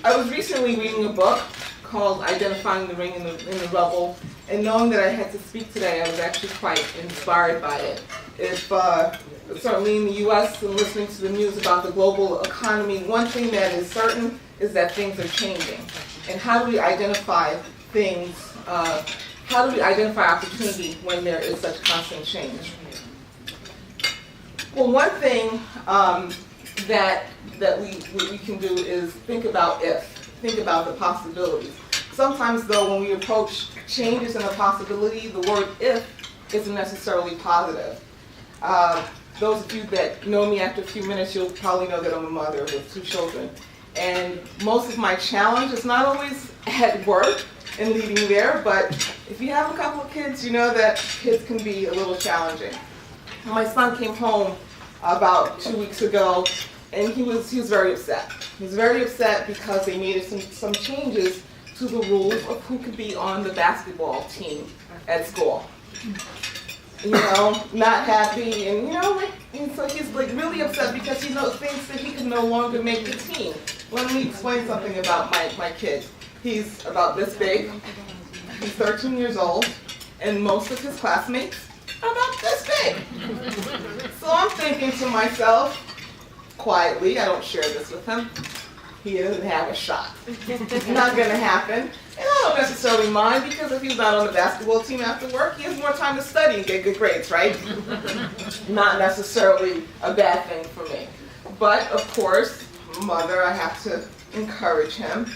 I was recently reading a book called Identifying the Ring in the Rubble, and knowing that I had to speak today, I was actually quite inspired by it. If certainly in the U.S. and listening to the news about the global economy, one thing that is certain is that things are changing. And how do we identify things? How do we identify opportunity when there is such constant change? Well, one thing that we can do is think about the possibilities. Sometimes, though, when we approach changes in a possibility, the word if isn't necessarily positive. Those of you that know me after a few minutes, you'll probably know that I'm a mother with 2 children. And most of my challenge is not always at work and leading there, but if you have a couple of kids, you know that kids can be a little challenging. My son came home about 2 weeks ago, and he was very upset. He was very upset because they made some changes to the rules of who could be on the basketball team at school. You know, not happy, and and so he's like really upset because he thinks that he can no longer make the team. Let me explain something about my kid. He's about this big, he's 13 years old, and most of his classmates are about this big. So I'm thinking to myself, quietly, I don't share this with him, he doesn't have a shot. It's not going to happen. And I don't necessarily mind, because if he's not on the basketball team after work, he has more time to study and get good grades, right? Not necessarily a bad thing for me. But of course, mother, I have to encourage him.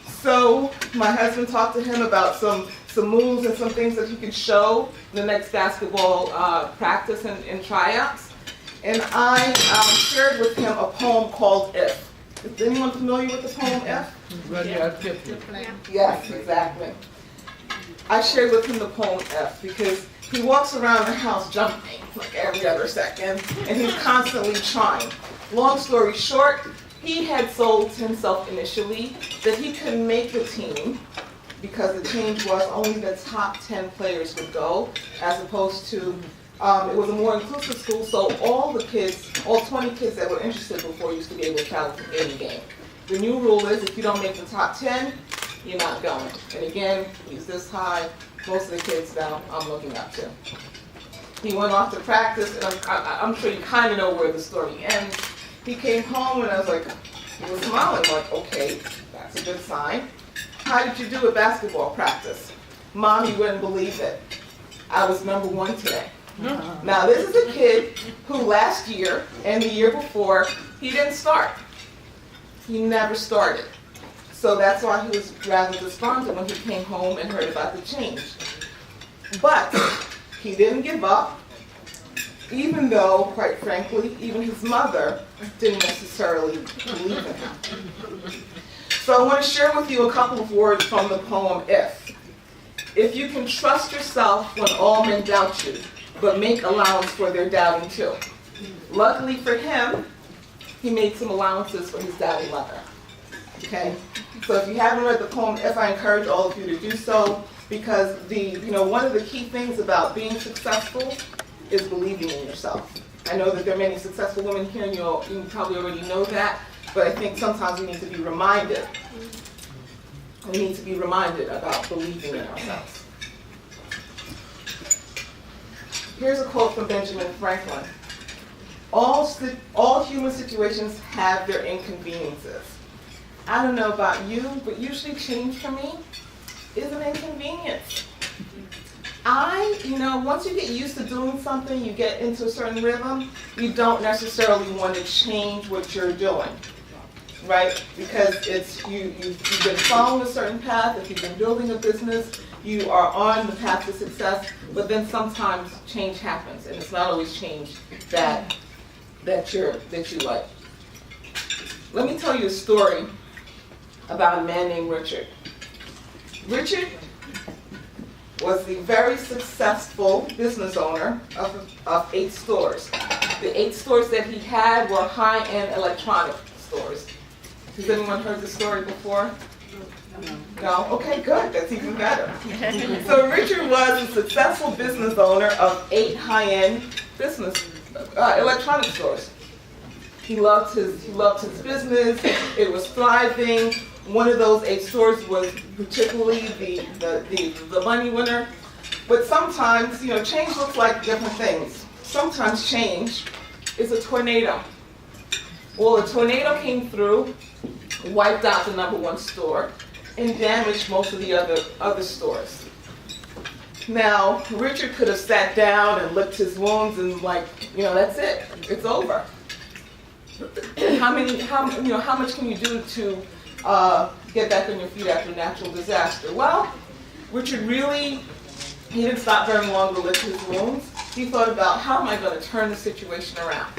So my husband talked to him about some moves and some things that he could show in the next basketball practice and tryouts. And I shared with him a poem called If. Is anyone familiar with the poem If? Yes, exactly. I shared with him the poem F because he walks around the house jumping like every other second, and he's constantly trying. Long story short, he had sold himself initially that he couldn't make the team because the change was only the top 10 players would go, as opposed to it was a more inclusive school, so all the kids, all 20 kids that were interested before used to be able to travel to any game. The new rule is if you don't make the top 10, you're not going. And again, he's this high, most of the kids now I'm looking up to. He went off to practice, and I'm sure you kind of know where the story ends. He came home and I was like, he was smiling, like, okay, that's a good sign. How did you do at basketball practice? Mom, you wouldn't believe it. I was number 1 today. Now this is a kid who last year and the year before, he didn't start. He never started. So that's why he was rather despondent when he came home and heard about the change. But he didn't give up, even though, quite frankly, even his mother didn't necessarily believe in him. So I want to share with you a couple of words from the poem If. If you can trust yourself when all men doubt you, but make allowance for their doubting too. Luckily for him, he made some allowances for his doubting mother. Okay? So if you haven't read the poem If, I encourage all of you to do so, because one of the key things about being successful is believing in yourself. I know that there are many successful women here, and you probably already know that, but I think sometimes we need to be reminded. We need to be reminded about believing in ourselves. Here's a quote from Benjamin Franklin. All human situations have their inconveniences. I don't know about you, but usually change for me is an inconvenience. Once you get used to doing something, you get into a certain rhythm, you don't necessarily want to change what you're doing, right? Because you've been following a certain path. If you've been building a business, you are on the path to success, but then sometimes change happens, and it's not always change that you like. Let me tell you a story about a man named Richard. Richard was the very successful business owner of 8 stores. The 8 stores that he had were high-end electronic stores. Has anyone heard the story before? No? Okay, good. That's even better. So Richard was a successful business owner of 8 high-end business electronic stores. He loved his business. It was thriving. One of those 8 stores was particularly the money winner. But sometimes, change looks like different things. Sometimes change is a tornado. Well, a tornado came through, wiped out the #1 store, and damaged most of the other stores. Now, Richard could have sat down and licked his wounds and that's it. It's over. How much can you do to get back on your feet after a natural disaster? Well, Richard he didn't stop very long to lick his wounds. He thought about, how am I going to turn the situation around?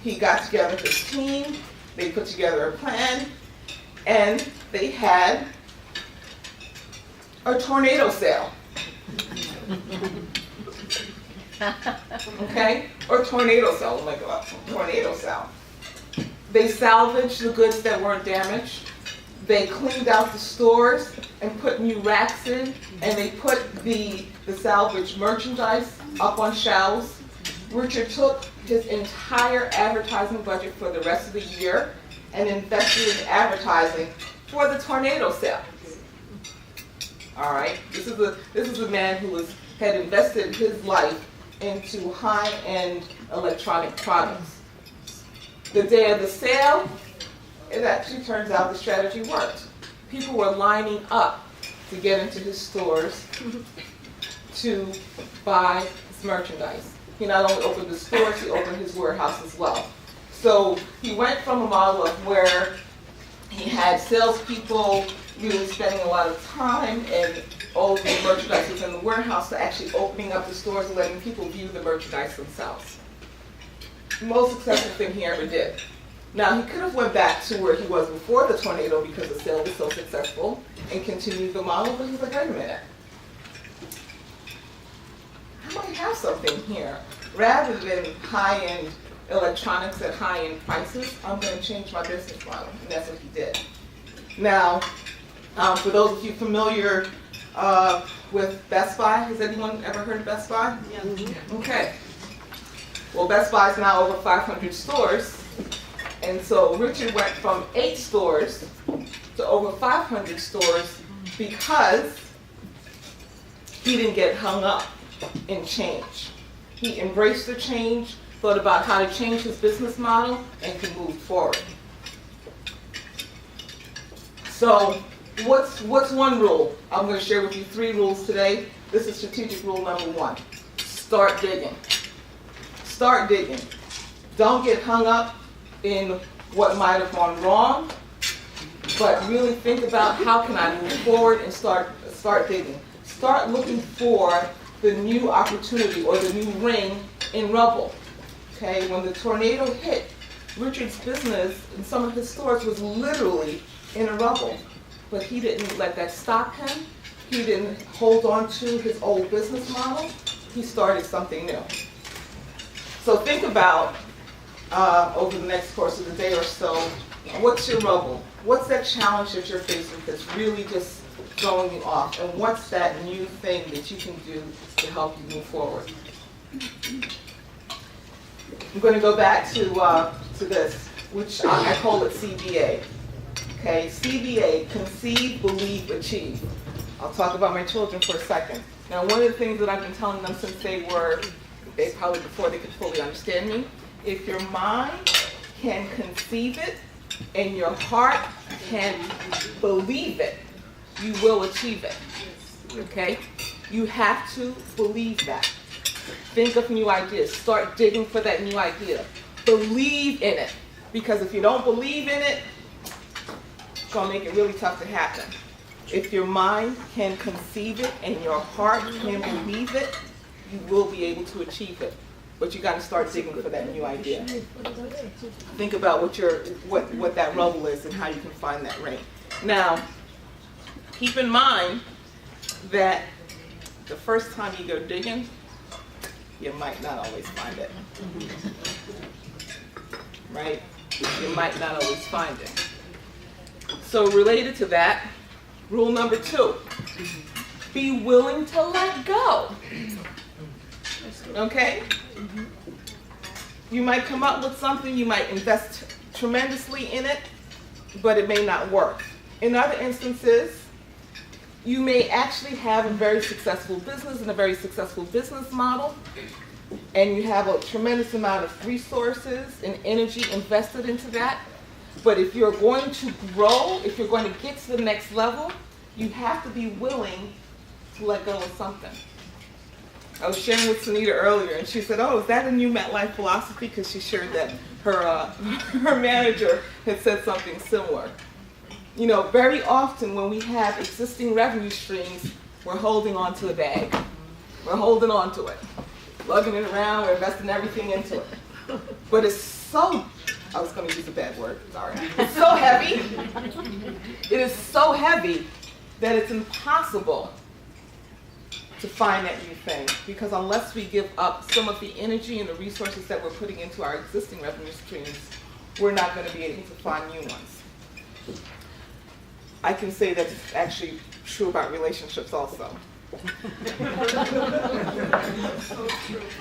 He got together his team, they put together a plan, and they had a tornado sale. Okay? Or tornado sale, tornado sale. They salvaged the goods that weren't damaged. They cleaned out the stores and put new racks in, and they put the salvaged merchandise up on shelves. Richard took his entire advertising budget for the rest of the year and invested in advertising for the tornado sale. All right, this is a man who had invested his life into high-end electronic products. The day of the sale, it actually turns out the strategy worked. People were lining up to get into his stores to buy his merchandise. He not only opened the stores, he opened his warehouse as well. So he went from a model of where he had salespeople really spending a lot of time and all the merchandise was in the warehouse to actually opening up the stores and letting people view the merchandise themselves. The most successful thing he ever did. Now, he could have went back to where he was before the tornado because the sale was so successful and continued the model, but he's like, wait a minute. I might have something here. Rather than high-end electronics at high-end prices, I'm going to change my business model, and that's what he did. Now, for those of you familiar with Best Buy, has anyone ever heard of Best Buy? Yeah. Mm-hmm. Okay. Well, Best Buy is now over 500 stores, and so Richard went from 8 stores to over 500 stores because he didn't get hung up in change. He embraced the change, thought about how to change his business model, and can move forward. So, what's one rule? I'm going to share with you 3 rules today. This is strategic rule number 1. Start digging. Start digging. Don't get hung up in what might have gone wrong, but really think about how can I move forward and start digging. Start looking for the new opportunity or the new ring in rubble. Okay, when the tornado hit, Richard's business in some of his stores was literally in a rubble, but he didn't let that stop him. He didn't hold on to his old business model. He started something new. So think about over the next course of the day or so, what's your rubble? What's that challenge that you're facing that's really just throwing you off? And what's that new thing that you can do to help you move forward? I'm going to go back to this, which I call it CBA. Okay, CBA, conceive, believe, achieve. I'll talk about my children for a second. Now, one of the things that I've been telling them since they probably before they could fully understand me, if your mind can conceive it and your heart can believe it, you will achieve it. Okay? You have to believe that. Think of new ideas. Start digging for that new idea. Believe in it. Because if you don't believe in it, it's going to make it really tough to happen. If your mind can conceive it and your heart can believe it, you will be able to achieve it. But you got to start digging for that new idea. Think about what that rubble is and how you can find that ring. Now, keep in mind that the first time you go digging, you might not always find it. Right? You might not always find it. So related to that, rule number 2, be willing to let go. Okay? You might come up with something, you might invest tremendously in it, but it may not work. In other instances, you may actually have a very successful business and a very successful business model, and you have a tremendous amount of resources and energy invested into that. But if you're going to grow, if you're going to get to the next level, you have to be willing to let go of something. I was sharing with Sunita earlier, and she said, "Oh, is that a new MetLife philosophy?" Because she shared that her manager had said something similar. You know, very often when we have existing revenue streams, we're holding on to the bag. We're holding on to it, lugging it around, we're investing everything into it. But it's so, I was going to use a bad word, sorry. It's so heavy. It is so heavy that it's impossible to find that new thing, because unless we give up some of the energy and the resources that we're putting into our existing revenue streams, we're not going to be able to find new ones. I can say that's actually true about relationships also.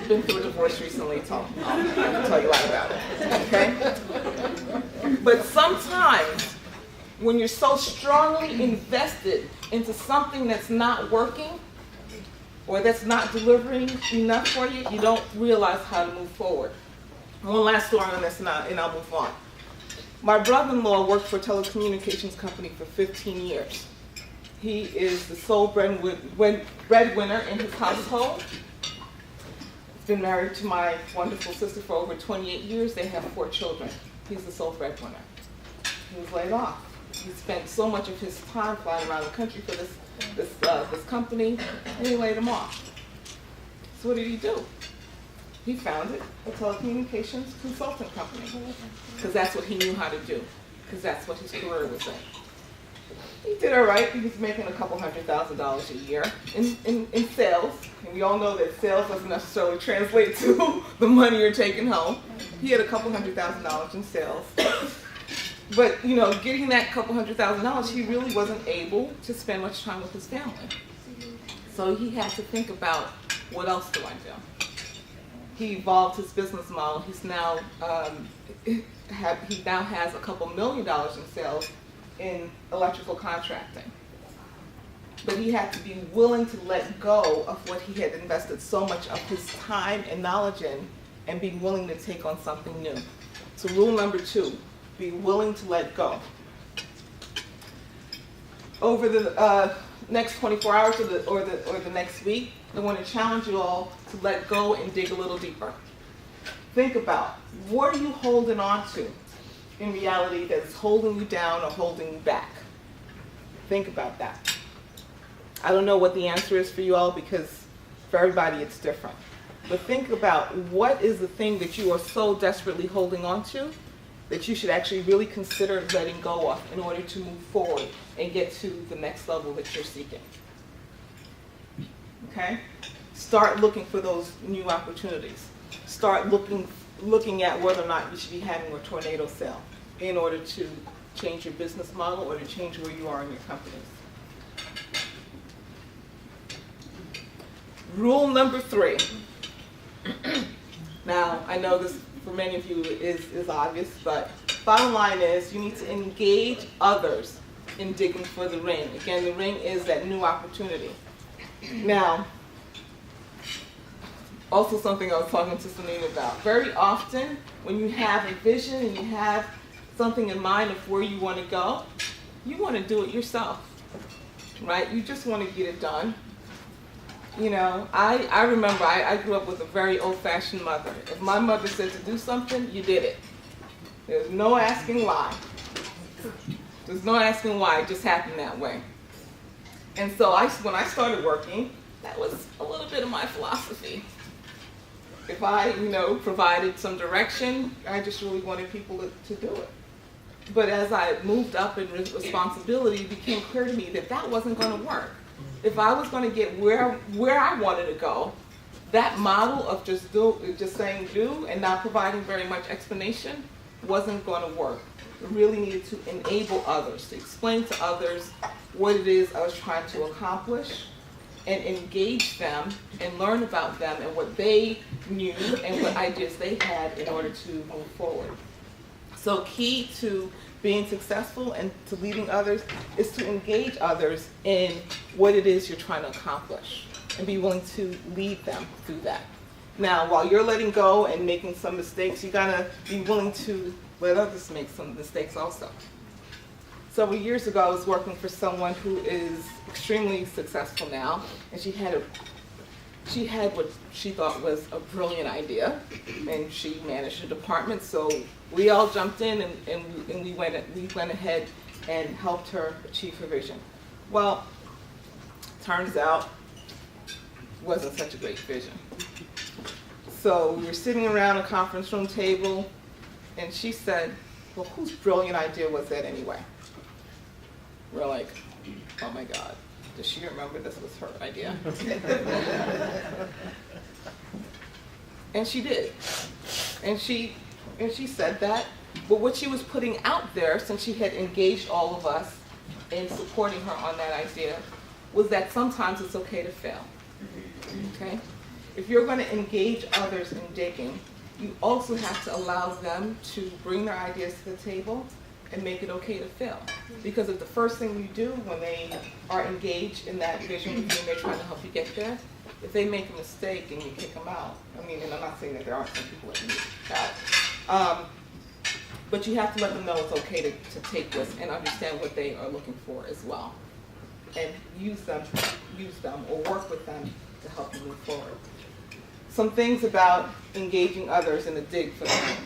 Been through a divorce recently, so I can tell you a lot about it, okay? But sometimes when you're so strongly invested into something that's not working, or that's not delivering enough for you, you don't realize how to move forward. One last story on this, and I'll move on. My brother-in-law worked for a telecommunications company for 15 years. He is the sole breadwinner in his household. He's been married to my wonderful sister for over 28 years. They have 4 children. He's the sole breadwinner. He was laid off. He spent so much of his time flying around the country for this company, and he laid him off. So what did he do? He founded a telecommunications consultant company, because that's what he knew how to do, because that's what his career was in. He did all right. He was making a couple $100,000 a year in sales, and we all know that sales doesn't necessarily translate to the money you're taking home. He had a couple $100,000 in sales. But, you know, getting that couple $100,000, he really wasn't able to spend much time with his family. So he had to think about, what else do I do? He evolved his business model. He's now, he now has a couple $1 million in sales in electrical contracting. But he had to be willing to let go of what he had invested so much of his time and knowledge in, and be willing to take on something new. So rule number 2. Be willing to let go. Over the next 24 hours or the next week, I want to challenge you all to let go and dig a little deeper. Think about, what are you holding on to in reality that is holding you down or holding you back? Think about that. I don't know what the answer is for you all, because for everybody it's different. But think about, what is the thing that you are so desperately holding on to that you should actually really consider letting go of in order to move forward and get to the next level that you're seeking. Okay? Start looking for those new opportunities. Start looking at whether or not you should be having a tornado sale in order to change your business model or to change where you are in your companies. Rule number 3. Now, I know this for many of you is obvious, but bottom line is you need to engage others in digging for the ring. Again, the ring is that new opportunity. Now, also something I was talking to Sunita about. Very often, when you have a vision and you have something in mind of where you want to go, you want to do it yourself, right? You just want to get it done. You know, I remember I grew up with a very old-fashioned mother. If my mother said to do something, you did it. There's no asking why. There's no asking why. It just happened that way. And so when I started working, that was a little bit of my philosophy. If I, provided some direction, I just really wanted people to do it. But as I moved up in responsibility, it became clear to me that that wasn't going to work. If I was going to get where I wanted to go, that model of just saying do and not providing very much explanation wasn't going to work. I really needed to enable others, to explain to others what it is I was trying to accomplish, and engage them and learn about them and what they knew and what ideas they had in order to move forward. So key to being successful and to leading others is to engage others in what it is you're trying to accomplish and be willing to lead them through that. Now, while you're letting go and making some mistakes, you gotta be willing to let others make some mistakes also. Several years ago, I was working for someone who is extremely successful now, and she had what she thought was a brilliant idea, and she managed a department. So we all jumped in and we went ahead and helped her achieve her vision. Well, turns out it wasn't such a great vision. So we were sitting around a conference room table, and she said, "Well, whose brilliant idea was that anyway?" We're like, "Oh my God, does she remember this was her idea?" And she did. And she said that. But what she was putting out there, since she had engaged all of us in supporting her on that idea, was that sometimes it's okay to fail. Okay? If you're going to engage others in digging, you also have to allow them to bring their ideas to the table and make it okay to fail. Because if the first thing you do when they are engaged in that vision with you and they're trying to help you get there, if they make a mistake and you kick them out, I mean, and I'm not saying that there aren't some people that do that, but you have to let them know it's okay to take risks and understand what they are looking for as well. And use them or work with them to help you move forward. Some things about engaging others in a dig for them.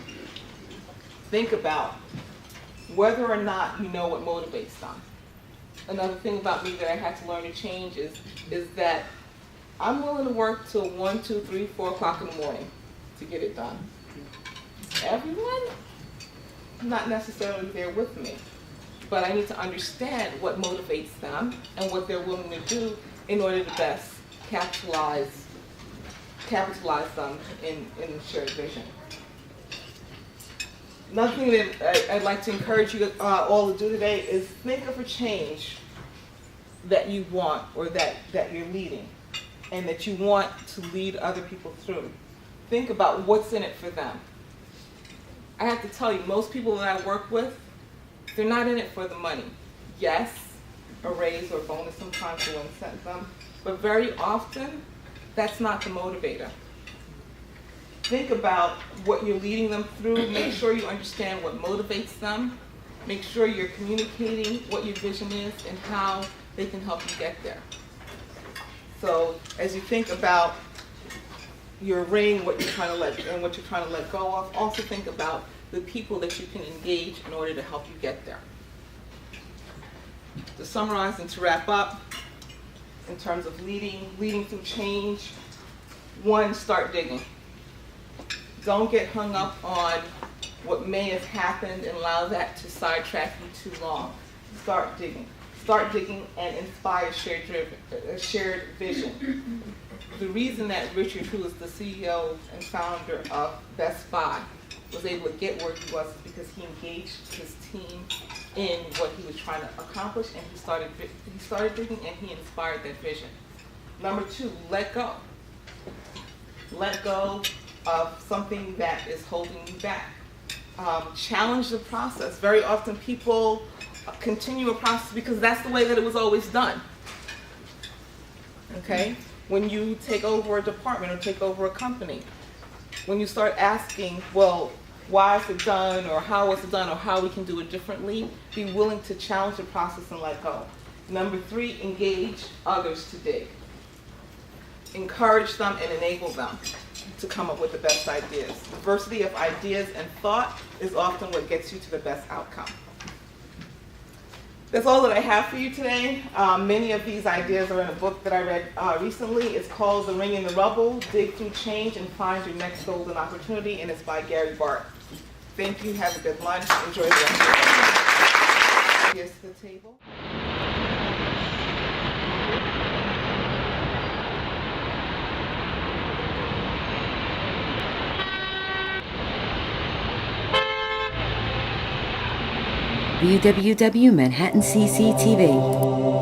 Think about whether or not you know what motivates them. Another thing about me that I had to learn to change is that I'm willing to work till 1, 2, 3, 4 o'clock in the morning to get it done. Everyone, not necessarily there with me, but I need to understand what motivates them and what they're willing to do in order to best capitalize them in the shared vision. Another thing that I'd like to encourage you all to do today is think of a change that you want or that you're leading and that you want to lead other people through. Think about what's in it for them. I have to tell you, most people that I work with, they're not in it for the money. Yes, a raise or bonus sometimes will incent them, but very often, that's not the motivator. Think about what you're leading them through. Make sure you understand what motivates them. Make sure you're communicating what your vision is and how they can help you get there. So as you think about your ring, what you're trying to let go of, also think about the people that you can engage in order to help you get there. To summarize and to wrap up, in terms of leading through change, 1, start digging. Don't get hung up on what may have happened and allow that to sidetrack you too long. Start digging. Start digging and inspire shared vision. The reason that Richard, who is the CEO and founder of Best Buy, was able to get where he was is because he engaged his team in what he was trying to accomplish, and he started digging and he inspired that vision. Number 2, let go. Let go of something that is holding you back. Challenge the process. Very often people continue a process because that's the way that it was always done. Okay? When you take over a department or take over a company, when you start asking, well, why is it done, or how was it done, or how we can do it differently, be willing to challenge the process and let go. Number 3, engage others to dig. Encourage them and enable them to come up with the best ideas. Diversity of ideas and thought is often what gets you to the best outcome. That's all that I have for you today. Many of these ideas are in a book that I read recently. It's called The Ring in the Rubble, Dig Through Change and Find Your Next Golden Opportunity, and it's by Gary Barth. Thank you. Have a good lunch. Enjoy the rest of your day. Here's the table. www.manhattancc.tv